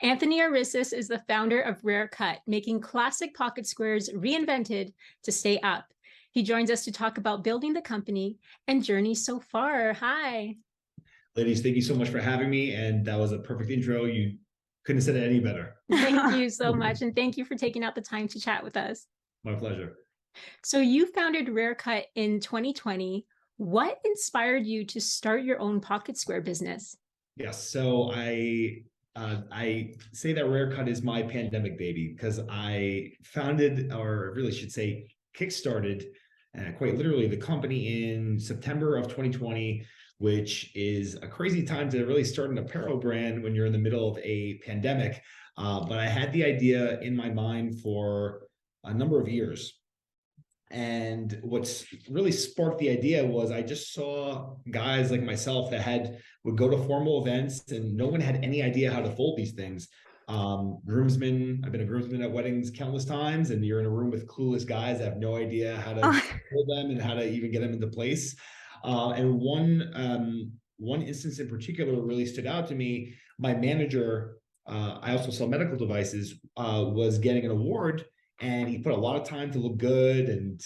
Anthony Orisses is the founder of Rare Cut, making classic pocket squares reinvented to stay up. He joins us to talk about building the company and journey so far. Hi. Ladies, thank you so much for having me. And that was a perfect intro. You couldn't have said it any better. Thank you so much. And thank you for taking out the time to chat with us. My pleasure. So you founded Rare Cut in 2020. What inspired you to start your own pocket square business? Yes. So I say that Rare Cut is my pandemic baby because I founded, or really should say kickstarted, quite literally the company in September of 2020, which is a crazy time to really start an apparel brand when you're in the middle of a pandemic. But I had the idea in my mind for a number of years. And what's really sparked the idea was I just saw guys like myself that would go to formal events and no one had any idea how to fold these things. Groomsmen, I've been a groomsman at weddings countless times, and you're in a room with clueless guys that have no idea how to fold them and how to even get them into place. And one instance in particular really stood out to me. My manager, I also sell medical devices, was getting an award. And he put a lot of time to look good and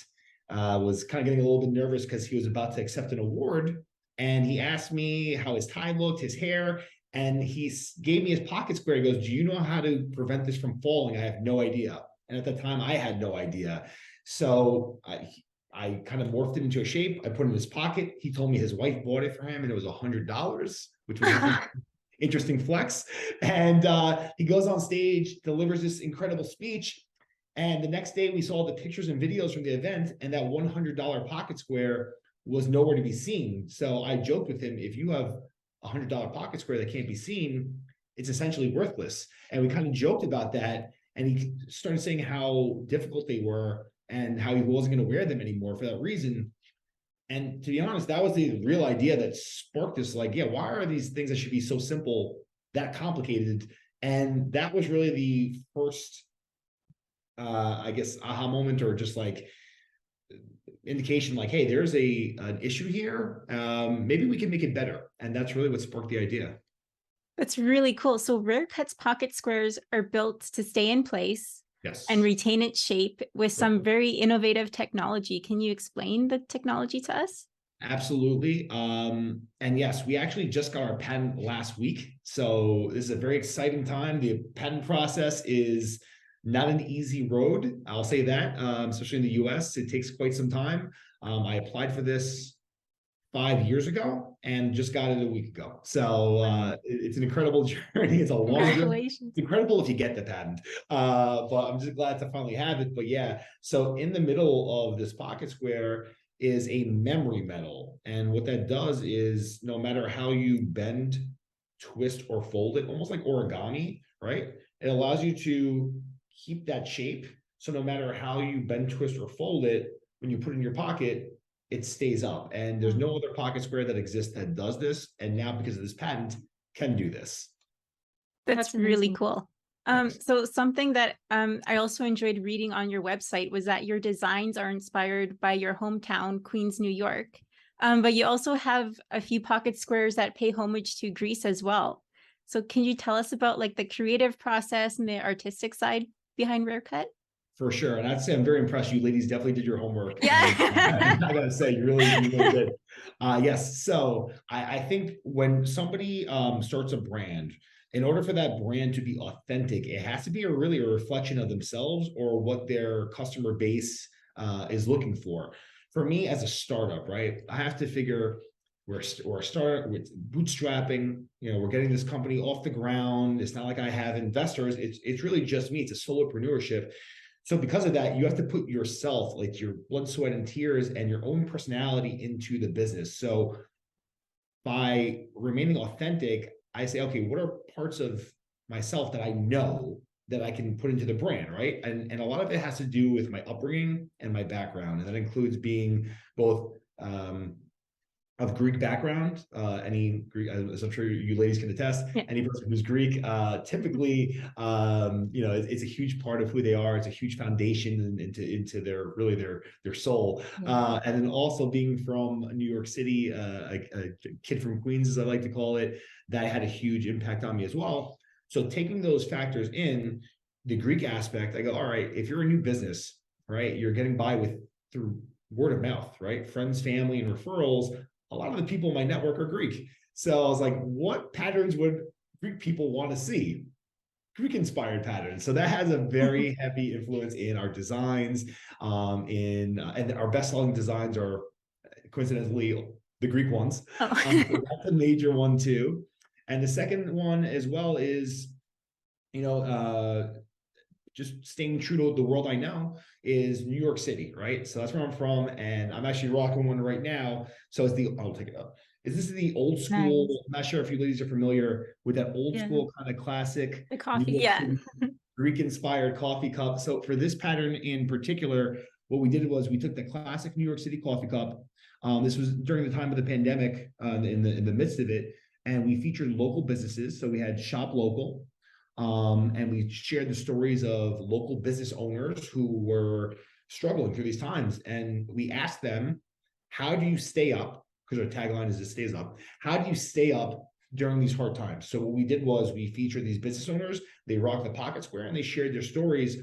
was kind of getting a little bit nervous because he was about to accept an award. And he asked me how his tie looked, his hair, and he gave me his pocket square. He goes, "Do you know how to prevent this from falling?" I have no idea. And at the time, I had no idea. So I kind of morphed it into a shape. I put it in his pocket. He told me his wife bought it for him, and it was $100, which was interesting flex. And he goes on stage, delivers this incredible speech. And the next day we saw the pictures and videos from the event, and that $100 pocket square was nowhere to be seen. So I joked with him, if you have a $100 pocket square that can't be seen, it's essentially worthless. And we kind of joked about that. And he started saying how difficult they were and how he wasn't going to wear them anymore for that reason. And to be honest, that was the real idea that sparked this, like, yeah, why are these things that should be so simple that complicated? And that was really the first I guess aha moment, or just like indication, like, hey, there's an issue here. Maybe we can make it better. And that's really what sparked the idea. That's really cool. So Rare Cut's pocket squares are built to stay in place. Yes. And retain its shape with some very innovative technology. Can you explain the technology to us? Absolutely. And yes, we actually just got our patent last week. So this is a very exciting time. The patent process is not an easy road, I'll say that, especially in the US. It takes quite some time. I applied for this 5 years ago and just got it a week ago. So it's an incredible journey. It's a long journey. It's incredible if you get the patent. But I'm just glad to finally have it. But yeah, so in the middle of this pocket square is a memory metal. And what that does is no matter how you bend, twist, or fold it, almost like origami, right? It allows you to keep that shape. So no matter how you bend, twist, or fold it, when you put it in your pocket, it stays up. And there's no other pocket square that exists that does this. And now, because of this patent, can do this. That's really cool. So something that I also enjoyed reading on your website was that your designs are inspired by your hometown, Queens, New York. But you also have a few pocket squares that pay homage to Greece as well. So can you tell us about like the creative process and the artistic side behind Rare Cut? For sure. And I'd say I'm very impressed. You ladies definitely did your homework. Yeah. I gotta say, you really did. Yes. So I think when somebody starts a brand, in order for that brand to be authentic, it has to be really a reflection of themselves or what their customer base is looking for. For me as a startup, right, I have to figure we're a startup with bootstrapping. You know, we're getting this company off the ground. It's not like I have investors. It's really just me. It's a solopreneurship. So because of that, you have to put yourself, like your blood, sweat, and tears and your own personality into the business. So by remaining authentic, I say, okay, what are parts of myself that I know that I can put into the brand, right? And a lot of it has to do with my upbringing and my background. And that includes being both of Greek background, any Greek, as I'm sure you ladies can attest, any person who's Greek, typically, it's a huge part of who they are. It's a huge foundation into their soul. And then also being from New York City, a kid from Queens, as I like to call it, that had a huge impact on me as well. So taking those factors in, the Greek aspect, I go, all right, if you're a new business, right, you're getting by with through word of mouth, right? Friends, family, and referrals. A lot of the people in my network are Greek. So I was like, what patterns would Greek people want to see? Greek inspired patterns. So that has a very heavy influence in our designs. And our best selling designs are coincidentally the Greek ones. Oh. So that's a major one too. And the second one as well is, you know, just staying true to the world I know is New York City, right? So that's where I'm from, and I'm actually rocking one right now. So it's the I'll take it up. Is this the old school? Nice. I'm not sure if you ladies are familiar with that old Yeah. school kind of classic The New coffee. York Yeah. City Greek inspired coffee cup. So for this pattern in particular, what we did was we took the classic New York City coffee cup. This was during the time of the pandemic, in the midst of it, and we featured local businesses. So we had Shop Local, and we shared the stories of local business owners who were struggling through these times. And we asked them, how do you stay up? Because our tagline is it stays up. How do you stay up during these hard times? So what we did was we featured these business owners, they rocked the pocket square and they shared their stories.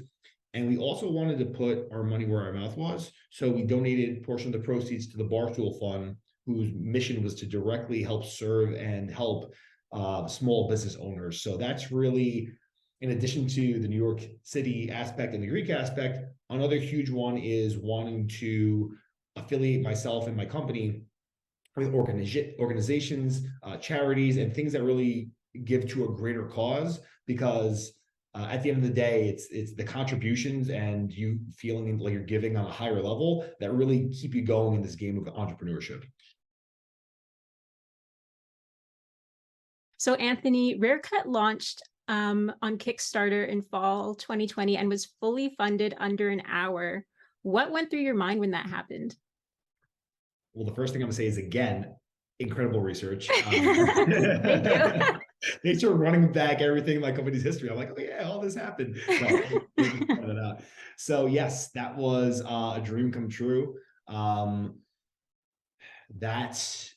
And we also wanted to put our money where our mouth was. So we donated a portion of the proceeds to the Barstool Fund, whose mission was to directly help serve and help small business owners. So that's really, in addition to the New York City aspect and the Greek aspect, another huge one is wanting to affiliate myself and my company with organizations, charities, and things that really give to a greater cause. Because at the end of the day, it's the contributions and you feeling like you're giving on a higher level that really keep you going in this game of entrepreneurship. So Anthony, Rarecut launched on Kickstarter in fall 2020 and was fully funded under an hour. What went through your mind when that happened? Well, the first thing I'm gonna say is, again, incredible research. Thank you. They start running back everything in my company's history. I'm like, oh yeah, all this happened. So yes, that was a dream come true. That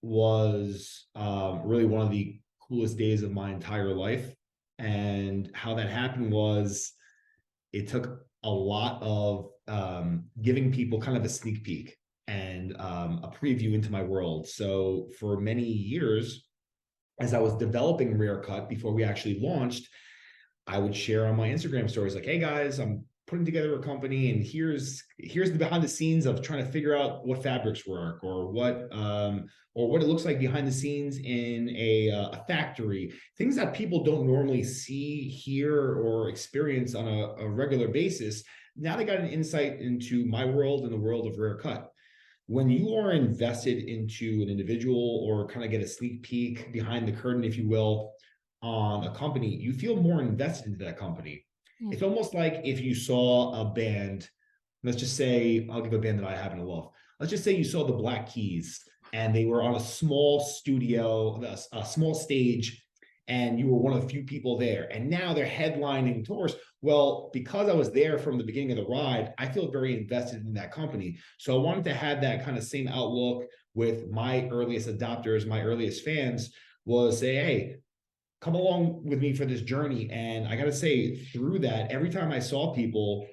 was really one of the coolest days of my entire life. And how that happened was it took a lot of giving people kind of a sneak peek and a preview into my world. So for many years, as I was developing Rare Cut before we actually launched, I would share on my Instagram stories like, hey guys, I'm putting together a company and here's the behind the scenes of trying to figure out what fabrics work or what it looks like behind the scenes in a factory, things that people don't normally see, hear, or experience on a regular basis. Now they got an insight into my world and the world of Rare Cut. When you are invested into an individual or kind of get a sneak peek behind the curtain, if you will, on a company, you feel more invested into that company. Yeah. It's almost like if you saw a band, let's just say, I'll give a band that I happen to love. Let's just say you saw the Black Keys and they were on a small studio, a small stage, and you were one of the few people there. And now they're headlining tours. Well, because I was there from the beginning of the ride, I feel very invested in that company. So I wanted to have that kind of same outlook with my earliest adopters, my earliest fans, was say, hey, come along with me for this journey. And I got to say, through that, every time I saw people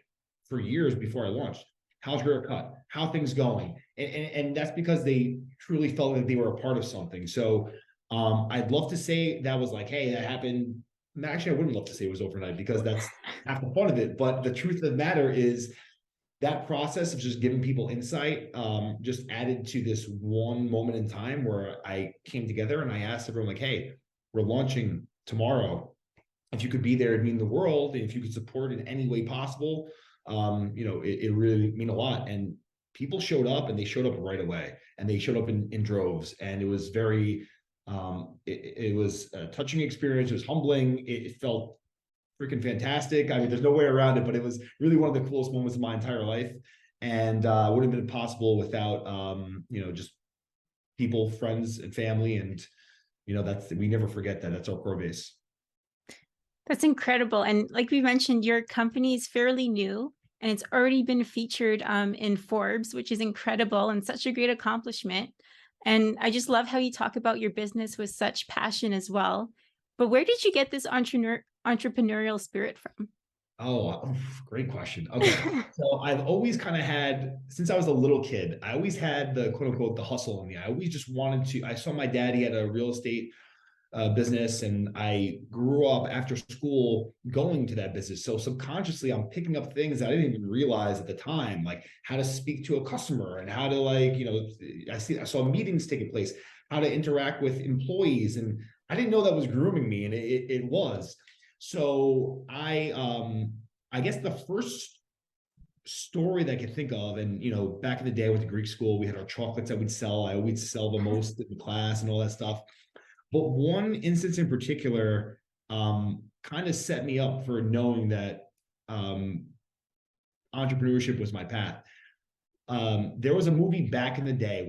for years before I launched, how's your cut? How things going? And that's because they truly felt that they were a part of something. So I'd love to say that was like, hey, that happened. Actually, I wouldn't love to say it was overnight because that's half the fun of it. But the truth of the matter is that process of just giving people insight just added to this one moment in time where I came together and I asked everyone like, hey, we're launching tomorrow. If you could be there, it'd mean the world. And if you could support in any way possible, it really mean a lot. And people showed up and they showed up right away and they showed up in droves. And it was very, it was a touching experience. It was humbling. It felt freaking fantastic. I mean, there's no way around it, but it was really one of the coolest moments of my entire life. And wouldn't have been possible without, just people, friends and family. And, we never forget that. That's our core base. That's incredible. And like we mentioned, your company is fairly new and it's already been featured in Forbes, which is incredible and such a great accomplishment. And I just love how you talk about your business with such passion as well. But where did you get this entrepreneurial spirit from? Oh, great question. Okay. So I've always kind of had, since I was a little kid, I always had the quote unquote the hustle in me. I always just wanted to, I saw my dad, he had a real estate business, and I grew up after school going to that business. So subconsciously, I'm picking up things that I didn't even realize at the time, like how to speak to a customer and how to I saw meetings taking place, how to interact with employees, and I didn't know that was grooming me, and it was. So I guess the first story that I could think of, and back in the day with the Greek school, we had our chocolates that we'd sell. I would sell the most in the class and all that stuff. But one instance in particular kind of set me up for knowing that entrepreneurship was my path. There was a movie back in the day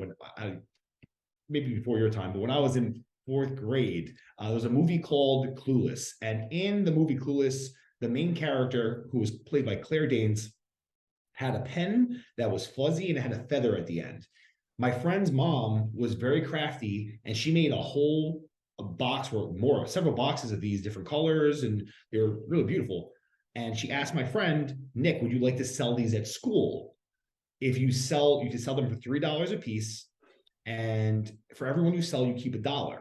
maybe before your time, but when I was in fourth grade, there was a movie called Clueless. And in the movie Clueless, the main character, who was played by Claire Danes, had a pen that was fuzzy and it had a feather at the end. My friend's mom was very crafty, and she made a box or several boxes of these different colors, and they were really beautiful. And she asked my friend, Nick, would you like to sell these at school? You can sell them for $3 a piece. And for everyone you sell, you keep $1.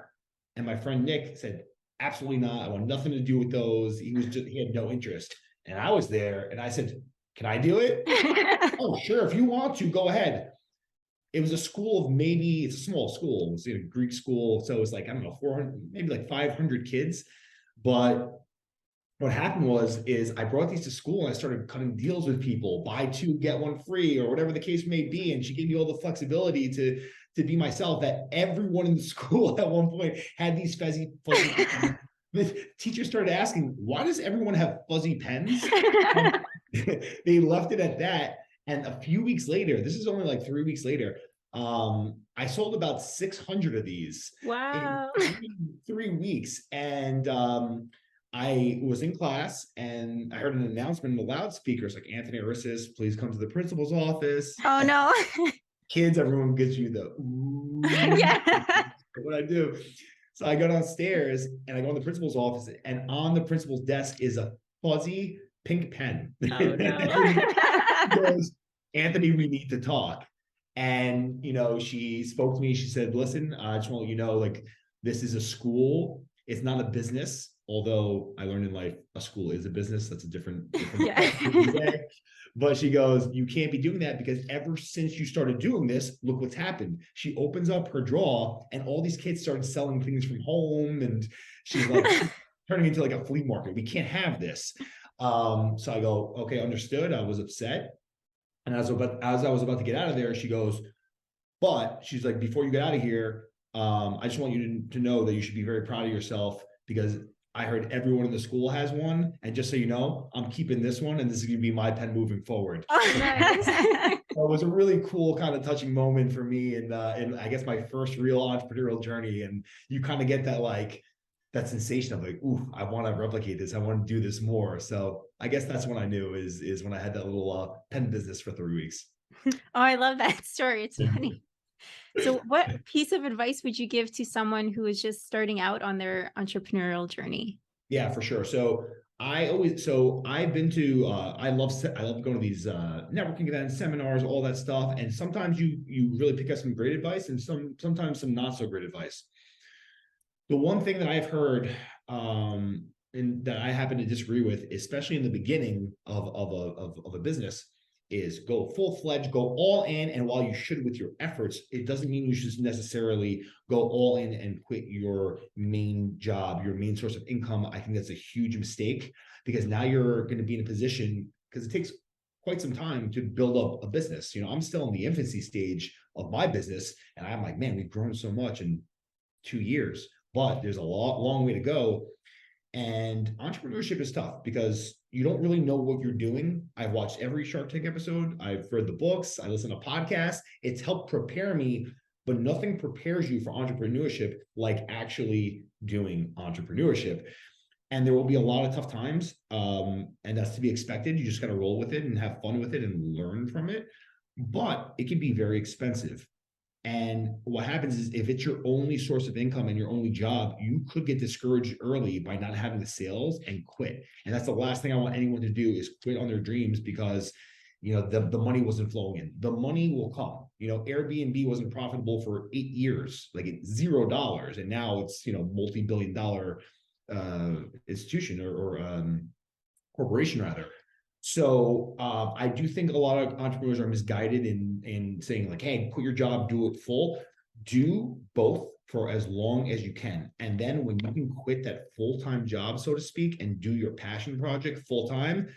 And my friend Nick said, absolutely not. I want nothing to do with those. He had no interest. And I was there and I said, can I do it? Oh, sure. If you want to, go ahead. It was a school of it's a small school. It was a Greek school. So it was like, I don't know, 400, maybe like 500 kids. But what happened is I brought these to school and I started cutting deals with people, buy two, get one free, or whatever the case may be. And she gave me all the flexibility to be myself, that everyone in the school at one point had these fuzzy the teacher started asking, why does everyone have fuzzy pens? They left it at that. And a few weeks later, this is only like 3 weeks later, I sold about 600 of these. Wow. In 3 weeks. And I was in class and I heard an announcement in the loudspeakers, like, Anthony Orisses, please come to the principal's office. Oh, no. Kids, everyone gives you the ooh. Yeah. What I do. So I go downstairs and I go in the principal's office, and on the principal's desk is a fuzzy pink pen. Oh, no. Goes, Anthony, we need to talk. And she spoke to me. She said, listen, I just want to let you know, like, this is a school. It's not a business. Although I learned in life, a school is a business. That's a different yeah. But she goes, you can't be doing that, because ever since you started doing this, look what's happened. She opens up her drawer and all these kids started selling things from home, and she's like turning into like a flea market. We can't have this. So I go, okay, understood. I was upset. And as I was about to get out of there, she goes, but she's like, before you get out of here, I just want you to know that you should be very proud of yourself, because I heard everyone in the school has one. And just so you know, I'm keeping this one, and this is going to be my pen moving forward. Oh, nice. So it was a really cool kind of touching moment for me. And I guess my first real entrepreneurial journey. And you kind of get that sensation of like, ooh, I want to replicate this. I want to do this more. So I guess that's when I knew is when I had that little pen business for 3 weeks. Oh, I love that story. It's funny. So what piece of advice would you give to someone who is just starting out on their entrepreneurial journey? Yeah, for sure. So I've been to, I love going to these networking events, seminars, all that stuff. And sometimes you really pick up some great advice, and sometimes some not so great advice. The one thing that I've heard, and that I happen to disagree with, especially in the beginning of a business, is go full-fledged, go all in. And while you should with your efforts, it doesn't mean you should necessarily go all in and quit your main job, your main source of income. I think that's a huge mistake, because now you're going to be in a position, because it takes quite some time to build up a business. I'm still in the infancy stage of my business, and I'm like, man, we've grown so much in 2 years, but there's a long way to go. And entrepreneurship is tough, because you don't really know what you're doing. I've watched every Shark Tank episode. I've read the books. I listen to podcasts. It's helped prepare me, but nothing prepares you for entrepreneurship like actually doing entrepreneurship. And there will be a lot of tough times. And that's to be expected. You just got to roll with it and have fun with it and learn from it. But it can be very expensive. And what happens is if it's your only source of income and your only job, you could get discouraged early by not having the sales and quit. And that's the last thing I want anyone to do is quit on their dreams because the money wasn't flowing in. The money will come. Airbnb wasn't profitable for 8 years, like it's $0. And now it's, multi-billion dollar institution or corporation rather. So I do think a lot of entrepreneurs are misguided in saying like, hey, quit your job, do it full. Do both for as long as you can. And then when you can quit that full-time job, so to speak, and do your passion project full-time,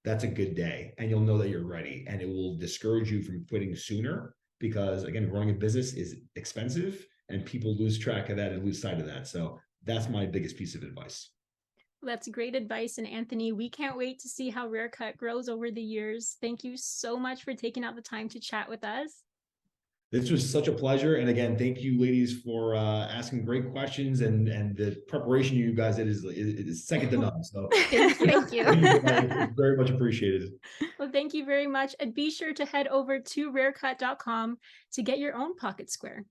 that's a good day. And you'll know that you're ready. And it will discourage you from quitting sooner because, again, running a business is expensive and people lose track of that and lose sight of that. So that's my biggest piece of advice. That's great advice. And Anthony, we can't wait to see how Rare Cut grows over the years. Thank you so much for taking out the time to chat with us. This was such a pleasure. And again, thank you ladies for asking great questions and the preparation you guys did is second to none. So thank you. It's very much appreciated. Well, thank you very much. And be sure to head over to rarecut.com to get your own pocket square.